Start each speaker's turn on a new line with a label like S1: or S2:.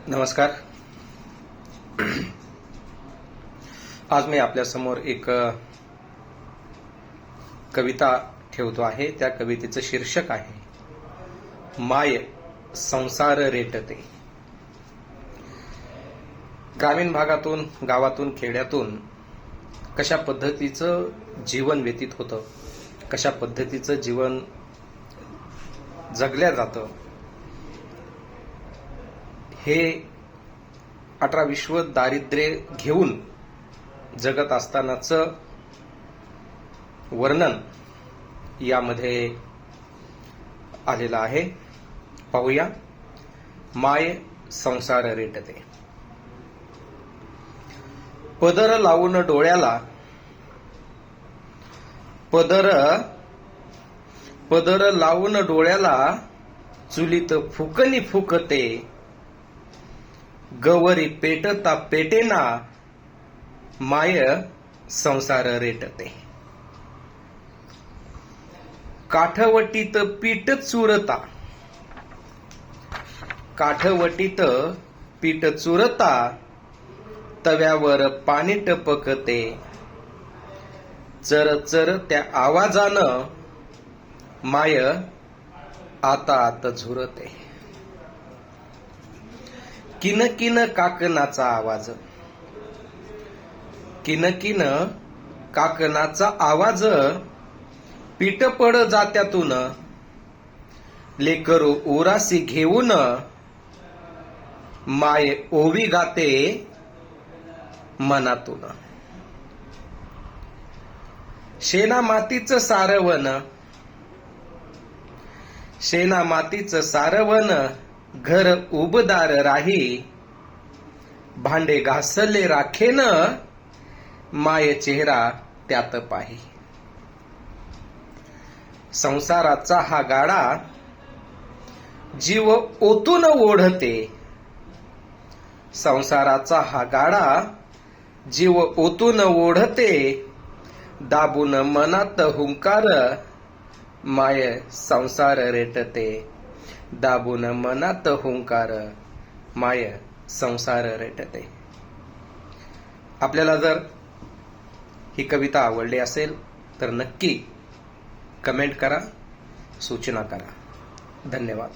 S1: नमस्कार. आज मी आपल्यासमोर एक कविता ठेवतो आहे. त्या कवितेचं शीर्षक आहे माय संसार रेटते. ग्रामीण भागातून, गावातून, खेड्यातून कशा पद्धतीचं जीवन व्यतीत होतं, कशा पद्धतीचं जीवन जगल्या जातं, हे 18 विश्व दारिद्र्य घेऊन जगत असतानाचं वर्णन यामध्ये आलेलं आहे. पाहूया. माय संसार रेटते. पदर लावून डोळ्याला, पदर लावून डोळ्याला, चुलीत फुकणी फुकते, गवरी पेटता पेटेना, माय संसार रेटते. काठवटीत पीठ चुरता, काठवटीत पीठ चुरता, तव्यावर पाणी टपकते, चर चर त्या आवाजानं, माय आता आत झुरते. किन किन काकणाचा आवाज, किन किन काकणाचा आवाज, पीठ पड जात्यातून, लेकरू उरासी घेऊन, माय ओवी गाते मनातून. शेना मातीचं सारवण, शेना मातीचं सारवण, घर उबदार राही, भांडे घासले राखेन, माय चेहरा त्यात पाही. संसाराचा हा गाडा जीव ओतून ओढते, संसाराचा हा गाडा जीव ओतून ओढते, दाबून मनात हुंकार, माय संसार रेटते. दाबून मनात हुंकार, माय संसार रेटते. आपल्याला जर ही कविता आवडली असेल तर नक्की कमेंट करा, सूचना करा. धन्यवाद.